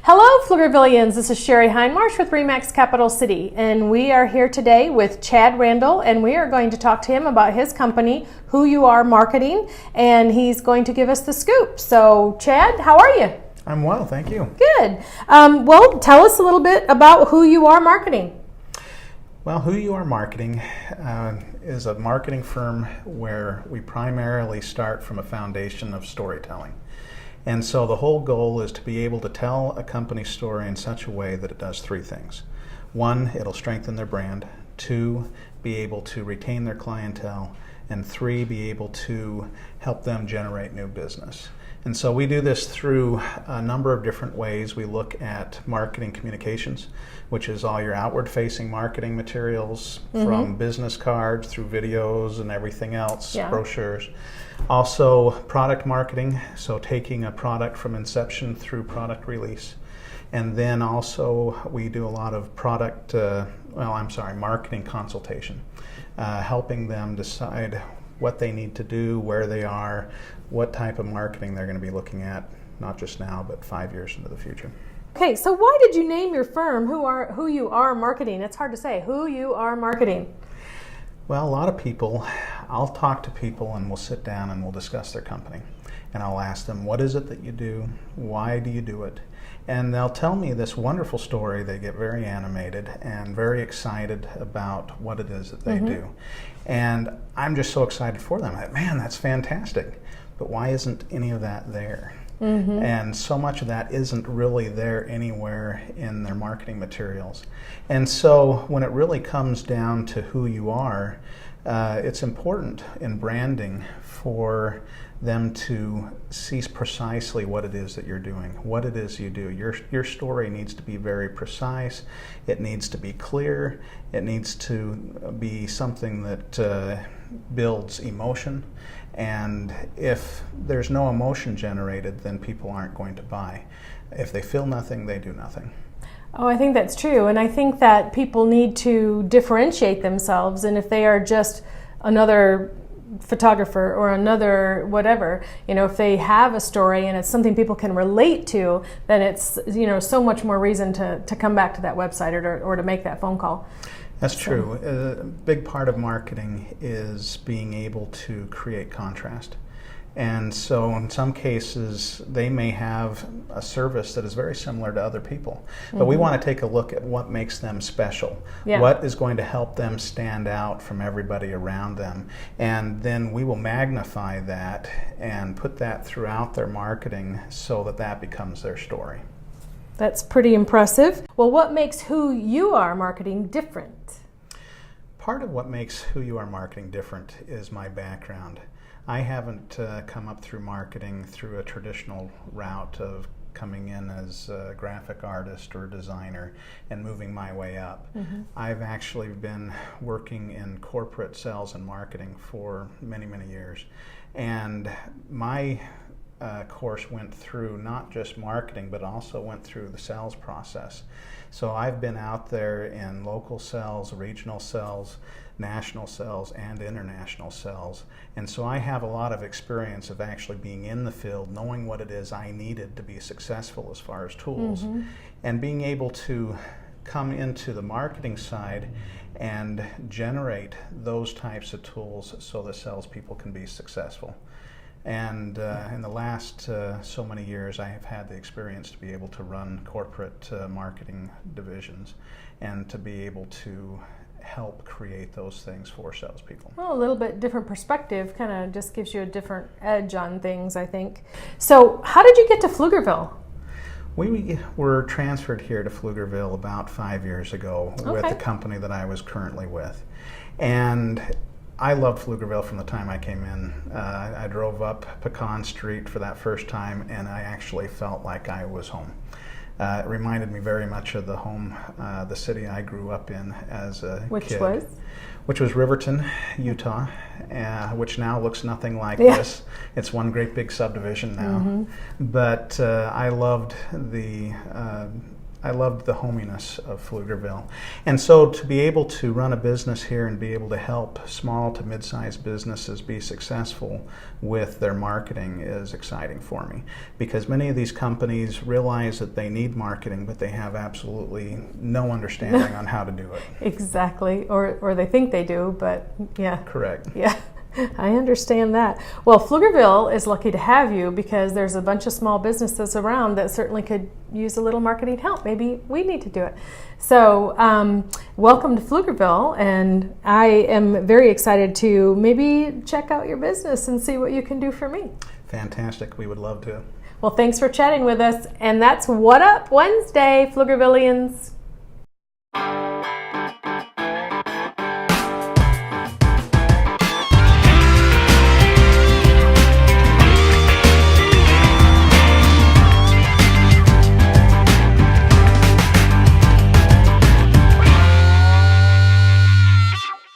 Hello, Pflugervillians. This is Sherry Hindmarsh with RE/MAX Capital City, and we are here today with Chad Randall, and we are going to talk to him about his company, Who You Are Marketing, and he's going to give us the scoop. So, Chad, how are you? I'm well, thank you. Good. Well, tell us a little bit about Who You Are Marketing. Well, Who You Are Marketing is a marketing firm where we primarily start from a foundation of storytelling. And so the whole goal is to be able to tell a company story in such a way that it does three things. One, it'll strengthen their brand. Two, be able to retain their clientele. And three, be able to help them generate new business. And so we do this through a number of different ways. We look at marketing communications, which is all your outward-facing marketing materials, from business cards through videos and everything else, brochures. Also product marketing, so taking a product from inception through product release. And then also we do a lot of marketing consultation, helping them decide what they need to do, where they are, what type of marketing they're going to be looking at, not just now, but 5 years into the future. Okay, so why did you name your firm Who You Are Marketing? It's hard to say. Who You Are Marketing. Well, a lot of people, I'll talk to people and we'll sit down and we'll discuss their company. And I'll ask them, what is it that you do? Why do you do it? And they'll tell me this wonderful story. They get very animated and very excited about what it is that they do. And I'm just so excited for them. Man, that's fantastic. But why isn't any of that there? And so much of that isn't really there anywhere in their marketing materials. And so when it really comes down to who you are, it's important in branding for them to see precisely what it is that you're doing, what it is you do. Your story needs to be very precise. It needs to be clear. It needs to be something that builds emotion. And if there's no emotion generated, then people aren't going to buy. If they feel nothing, they do nothing. Oh, I think that's true. And I think that people need to differentiate themselves. And if they are just another photographer or another whatever, if they have a story and it's something people can relate to, then it's, so much more reason to come back to that website or to make that phone call. That's true. A big part of marketing is being able to create contrast. And so in some cases, they may have a service that is very similar to other people. But we want to take a look at what makes them special. What is going to help them stand out from everybody around them. And then we will magnify that and put that throughout their marketing so that becomes their story. That's pretty impressive. Well, what makes Who You Are Marketing different? Part of what makes Who You Are Marketing different is my background. I haven't come up through marketing through a traditional route of coming in as a graphic artist or designer and moving my way up. I've actually been working in corporate sales and marketing for many, many years. And my course went through not just marketing, but also went through the sales process. So I've been out there in local sales, regional sales, national sales, and international sales. And so I have a lot of experience of actually being in the field, knowing what it is I needed to be successful as far as tools, and being able to come into the marketing side and generate those types of tools so the salespeople can be successful. And in the last so many years, I have had the experience to be able to run corporate marketing divisions and to be able to help create those things for salespeople. Well, a little bit different perspective, kind of just gives you a different edge on things, I think. So how did you get to Pflugerville? We were transferred here to Pflugerville about 5 years ago with the company that I was currently with. And I loved Pflugerville from the time I came in. I drove up Pecan Street for that first time, and I actually felt like I was home. It reminded me very much of the city I grew up in as a kid. Which was Riverton, Utah, which now looks nothing like this. It's one great big subdivision now. But I loved the I loved the hominess of Pflugerville. And so to be able to run a business here and be able to help small to mid-sized businesses be successful with their marketing is exciting for me, because many of these companies realize that they need marketing, but they have absolutely no understanding on how to do it. Exactly, or they think they do, but yeah. Correct. Yeah. I understand that. Well, Pflugerville is lucky to have you, because there's a bunch of small businesses around that certainly could use a little marketing help. Maybe we need to do it. So welcome to Pflugerville, and I am very excited to maybe check out your business and see what you can do for me. Fantastic. We would love to. Well, thanks for chatting with us, and that's What Up Wednesday, Pflugervillians.